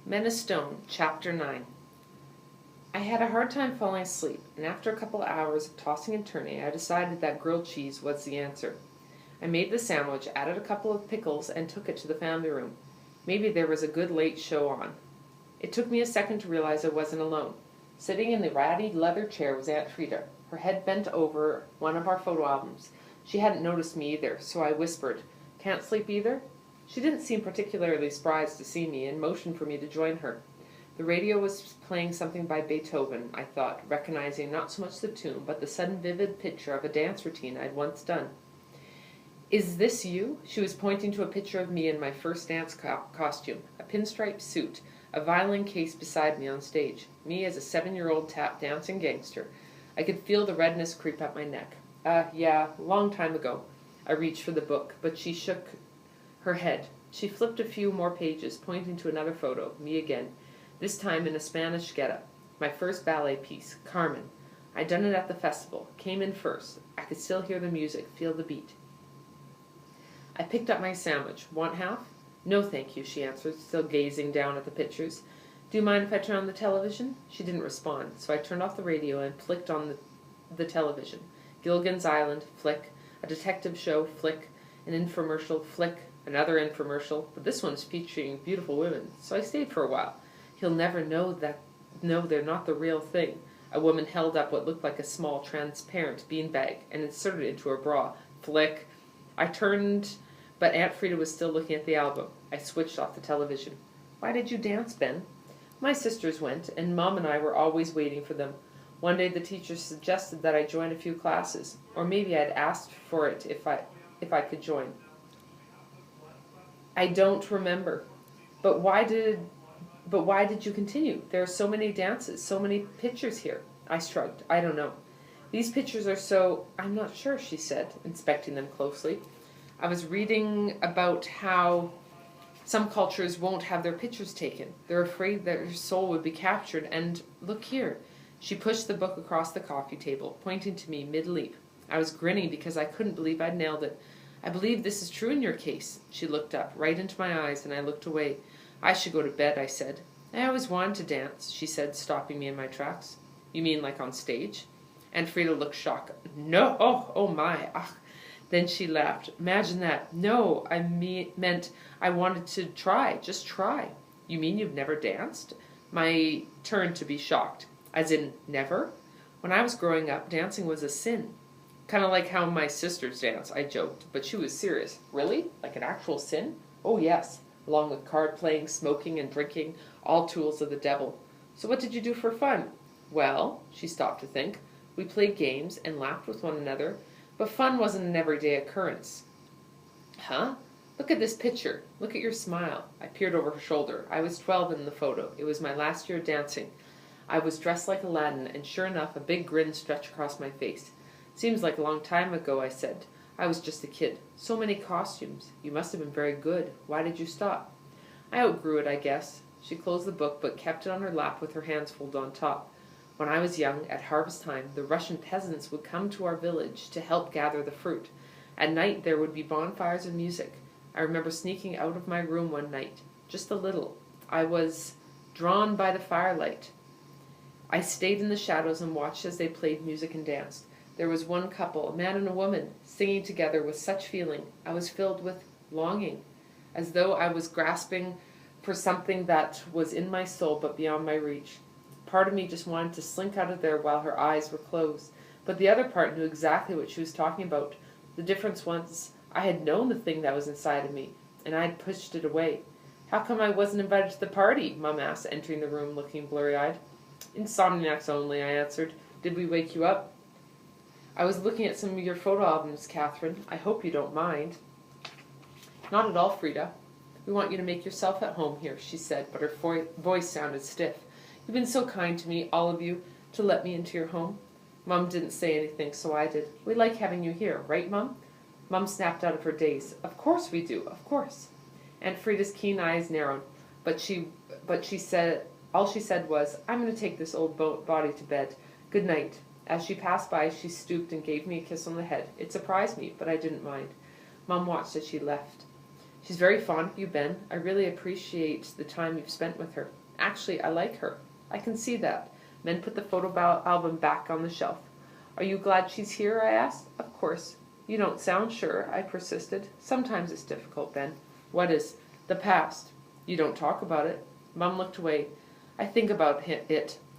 Menestone, Chapter 9. I had a hard time falling asleep, and after a couple of hours of tossing and turning, I decided that grilled cheese was the answer. I made the sandwich, added a couple of pickles, and took it to the family room. Maybe there was a good late show on. It took me a second to realize I wasn't alone. Sitting in the ratty leather chair was Aunt Frida, her head bent over one of our photo albums. She hadn't noticed me either, so I whispered, "Can't sleep either?" She didn't seem particularly surprised to see me, and motioned for me to join her. The radio was playing something by Beethoven, I thought, recognizing not so much the tune, but the sudden vivid picture of a dance routine I'd once done. "Is this you?" She was pointing to a picture of me in my first dance costume, a pinstripe suit, a violin case beside me on stage, me as a 7-year-old tap dancing gangster. I could feel the redness creep up my neck. Yeah, long time ago. I reached for the book, but she shook her head. She flipped a few more pages, pointing to another photo, me again, this time in a Spanish getup. My first ballet piece, Carmen. I'd done it at the festival, came in first. I could still hear the music, feel the beat. I picked up my sandwich. "Want half?" "No, thank you," she answered, still gazing down at the pictures. "Do you mind if I turn on the television?" She didn't respond, so I turned off the radio and flicked on the television. Gilligan's Island, flick. A detective show, flick. An infomercial, flick. Another infomercial, but this one's featuring beautiful women, so I stayed for a while. He'll never know they're not the real thing. A woman held up what looked like a small, transparent beanbag and inserted it into her bra. Flick. I turned, but Aunt Frida was still looking at the album. I switched off the television. "Why did you dance, Ben?" "My sisters went, and Mom and I were always waiting for them. One day the teacher suggested that I join a few classes, or maybe I'd asked for it if I could join. I don't remember. But why did you continue? There are so many dances, so many pictures here." I shrugged. "I don't know. These pictures are so—" "I'm not sure," she said, inspecting them closely. "I was reading about how some cultures won't have their pictures taken. They're afraid that their soul would be captured, and look here." She pushed the book across the coffee table, pointing to me mid-leap. I was grinning because I couldn't believe I'd nailed it. "I believe this is true in your case." She looked up, right into my eyes, and I looked away. "I should go to bed," I said. "I always wanted to dance," she said, stopping me in my tracks. "You mean like on stage?" Aunt Frida looked shocked. "No, oh my, ach." Then she laughed. "Imagine that. No, I meant I wanted to try, just try." "You mean you've never danced?" My turn to be shocked. "As in, never?" "When I was growing up, dancing was a sin. Kind of like how my sisters dance," I joked, but she was serious. "Really? Like an actual sin?" "Oh, yes. Along with card playing, smoking, and drinking, all tools of the devil." "So what did you do for fun?" "Well," she stopped to think, "we played games and laughed with one another, but fun wasn't an everyday occurrence." "Huh? Look at this picture. Look at your smile." I peered over her shoulder. I was 12 in the photo. It was my last year of dancing. I was dressed like Aladdin, and sure enough, a big grin stretched across my face. "Seems like a long time ago," I said. "I was just a kid. So many costumes. You must have been very good. Why did you stop?" "I outgrew it, I guess." She closed the book, but kept it on her lap with her hands folded on top. "When I was young, at harvest time, the Russian peasants would come to our village to help gather the fruit. At night there would be bonfires and music. I remember sneaking out of my room one night, just a little. I was drawn by the firelight. I stayed in the shadows and watched as they played music and danced. There was one couple, a man and a woman, singing together with such feeling. I was filled with longing, as though I was grasping for something that was in my soul but beyond my reach. Part of me just wanted to slink out of there while her eyes were closed, but the other part knew exactly what she was talking about. The difference was I had known the thing that was inside of me, and I had pushed it away. How come I wasn't invited to the party?" Mum asked, entering the room looking blurry-eyed. "Insomniacs only," I answered. "Did we wake you up?" "I was looking at some of your photo albums, Catherine. I hope you don't mind." "Not at all, Frida. We want you to make yourself at home here," she said, but her voice sounded stiff. "You've been so kind to me, all of you, to let me into your home." Mum didn't say anything, so I did. "We like having you here, right, Mum?" Mum snapped out of her daze. "Of course we do, of course." Aunt Frida's keen eyes narrowed, but she said, all she said was, "I'm going to take this old body to bed. Good night." As she passed by, she stooped and gave me a kiss on the head. It surprised me, but I didn't mind. Mum watched as she left. She's very fond of you, Ben. I really appreciate the time you've spent with her. Actually, I like her. I can see that. Ben put the photo album back on the shelf. Are you glad she's here? I asked. Of course. You don't sound sure, I persisted. Sometimes it's difficult, Ben. What is? The past. You don't talk about it. Mum looked away. I think about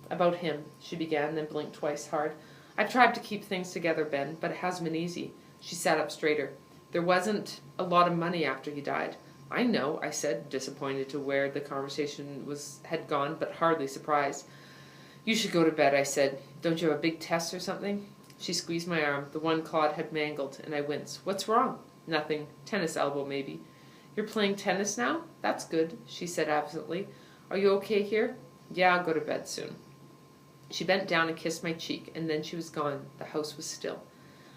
about him, she began, then blinked twice hard. I've tried to keep things together, Ben, but it hasn't been easy. She sat up straighter. There wasn't a lot of money after he died. I know, I said, disappointed to where the conversation had gone, but hardly surprised. You should go to bed, I said. Don't you have a big test or something? She squeezed my arm. The one Claude had mangled, and I winced. What's wrong? Nothing. Tennis elbow, maybe. You're playing tennis now? That's good, she said absently. Are you okay here? Yeah, I'll go to bed soon. She bent down and kissed my cheek, and then she was gone. The house was still.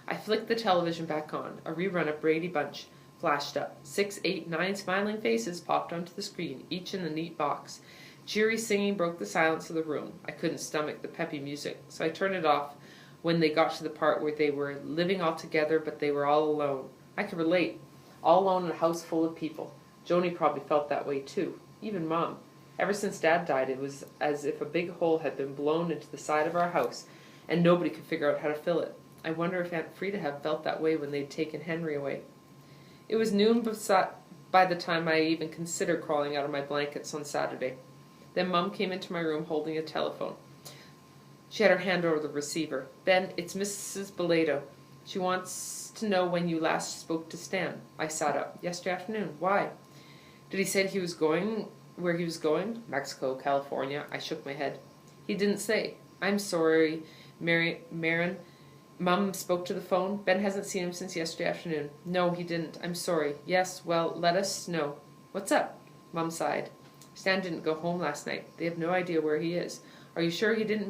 I flicked the television back on. A rerun of Brady Bunch flashed up. 6, 8, 9 smiling faces popped onto the screen, each in a neat box. Cheery singing broke the silence of the room. I couldn't stomach the peppy music, so I turned it off when they got to the part where they were living all together, but they were all alone. I could relate. All alone in a house full of people. Joni probably felt that way too. Even Mom. Ever since Dad died, it was as if a big hole had been blown into the side of our house, and nobody could figure out how to fill it. I wonder if Aunt Frida had felt that way when they'd taken Henry away. It was noon by the time I even considered crawling out of my blankets on Saturday. Then Mum came into my room holding a telephone. She had her hand over the receiver. Ben, it's Mrs. Beledo. She wants to know when you last spoke to Stan. I sat up. Yesterday afternoon. Why? Did he say he was going where he was going? Mexico, California. I shook my head. He didn't say. I'm sorry, Marin. Mum spoke to the phone. Ben hasn't seen him since yesterday afternoon. No, he didn't. I'm sorry. Yes, well, let us know. What's up? Mum sighed. Stan didn't go home last night. They have no idea where he is. Are you sure he didn't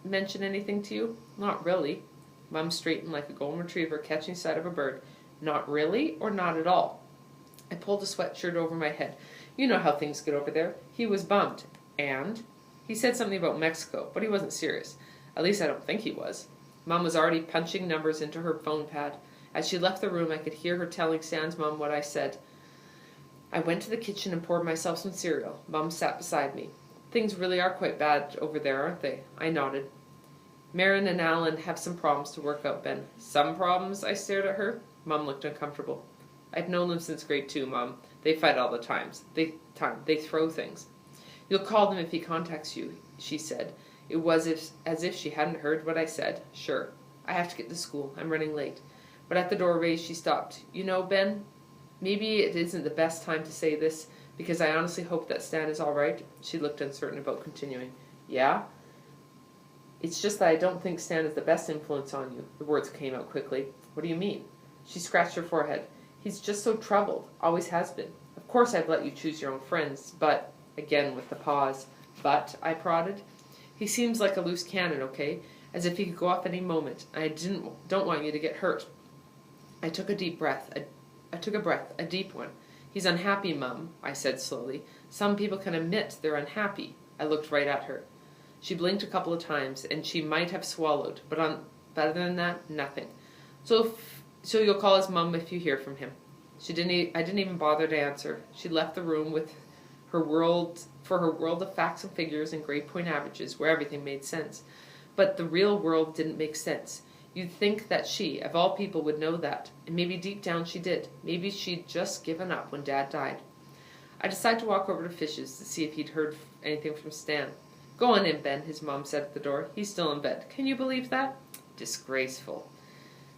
mention anything to you? Not really. Mum straightened like a golden retriever catching sight of a bird. Not really or not at all? I pulled a sweatshirt over my head. You know how things get over there. He was bummed. And? He said something about Mexico, but he wasn't serious. At least I don't think he was. Mum was already punching numbers into her phone pad. As she left the room, I could hear her telling Stan's mum what I said. I went to the kitchen and poured myself some cereal. Mum sat beside me. Things really are quite bad over there, aren't they? I nodded. Marin and Alan have some problems to work out, Ben. Some problems? I stared at her. Mum looked uncomfortable. I've known them since grade 2, Mum. They fight all the time. They throw things. You'll call them if he contacts you, she said. It was as if she hadn't heard what I said. Sure. I have to get to school. I'm running late. But at the doorway she stopped. You know, Ben, maybe it isn't the best time to say this, because I honestly hope that Stan is all right. She looked uncertain about continuing. Yeah? It's just that I don't think Stan is the best influence on you. The words came out quickly. What do you mean? She scratched her forehead. He's just so troubled. Always has been. Of course I'd let you choose your own friends, but... Again with the pause. But, I prodded. He seems like a loose cannon, okay? As if he could go off any moment. I don't want you to get hurt. I took a deep breath. A deep one. He's unhappy, Mum, I said slowly. Some people can admit they're unhappy. I looked right at her. She blinked a couple of times, and she might have swallowed, but other than that, nothing. So you'll call his mum if you hear from him. I didn't even bother to answer. She left the room with her world of facts and figures and grade point averages, where everything made sense. But the real world didn't make sense. You'd think that she, of all people, would know that, and maybe deep down she did. Maybe she'd just given up when Dad died. I decided to walk over to Fish's to see if he'd heard anything from Stan. Go on in, Ben, his mom said at the door. He's still in bed. Can you believe that? Disgraceful.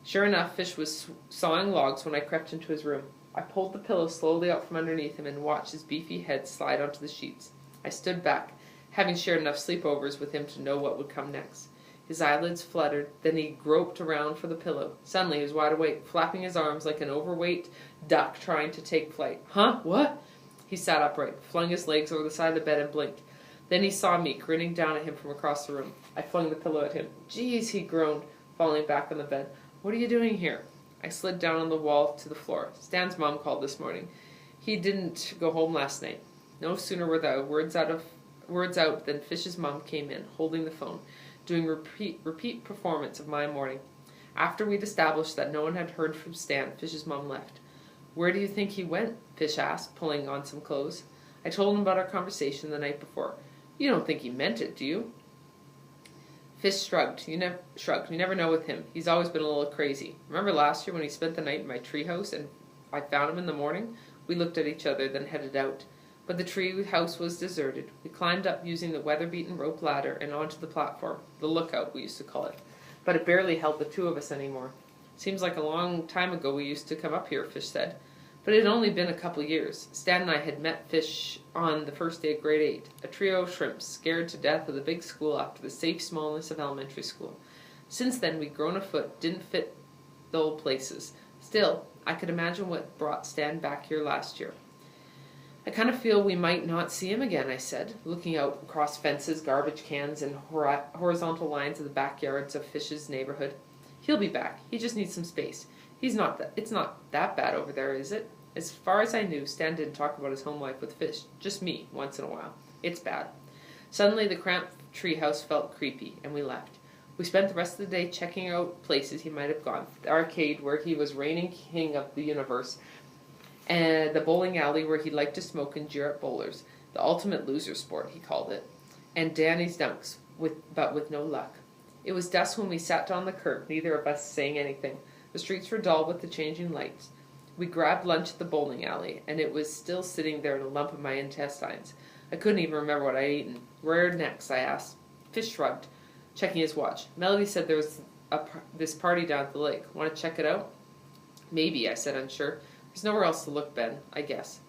Sure enough, Fish was sawing logs when I crept into his room. I pulled the pillow slowly out from underneath him and watched his beefy head slide onto the sheets. I stood back, having shared enough sleepovers with him to know what would come next. His eyelids fluttered, then he groped around for the pillow. Suddenly he was wide awake, flapping his arms like an overweight duck trying to take flight. Huh? What? He sat upright, flung his legs over the side of the bed and blinked. Then he saw me, grinning down at him from across the room. I flung the pillow at him. Geez, he groaned, falling back on the bed. What are you doing here? I slid down on the wall to the floor. Stan's mom called this morning. He didn't go home last night. No sooner were the words out than Fish's mom came in, holding the phone, doing repeat performance of my morning. After we'd established that no one had heard from Stan, Fish's mom left. Where do you think he went? Fish asked, pulling on some clothes. I told him about our conversation the night before. You don't think he meant it, do you? Fish shrugged. You never know with him. He's always been a little crazy. Remember last year when he spent the night in my treehouse and I found him in the morning? We looked at each other, then headed out. But the tree house was deserted. We climbed up using the weather-beaten rope ladder and onto the platform, the lookout we used to call it. But it barely held the two of us anymore. Seems like a long time ago we used to come up here, Fish said. But it had only been a couple years. Stan and I had met Fish on the first day of grade 8, a trio of shrimps, scared to death of the big school after the safe smallness of elementary school. Since then, we'd grown a foot, didn't fit the old places. Still, I could imagine what brought Stan back here last year. I kind of feel we might not see him again, I said, looking out across fences, garbage cans, and horizontal lines of the backyards of Fish's neighborhood. He'll be back. He just needs some space. It's not that bad over there, is it? As far as I knew, Stan didn't talk about his home life with Fish, just me, once in a while. It's bad. Suddenly, the cramped treehouse felt creepy, and we left. We spent the rest of the day checking out places he might have gone. The arcade, where he was reigning king of the universe, and the bowling alley, where he liked to smoke and jeer at bowlers. The ultimate loser sport, he called it. And Danny's dunks, but with no luck. It was dusk when we sat on the curb, neither of us saying anything. The streets were dull with the changing lights. We grabbed lunch at the bowling alley, and it was still sitting there in a lump of my intestines. I couldn't even remember what I'd eaten. Where next? I asked. Fish shrugged, checking his watch. Melody said there was this party down at the lake. Want to check it out? Maybe, I said, unsure. There's nowhere else to look, Ben, I guess.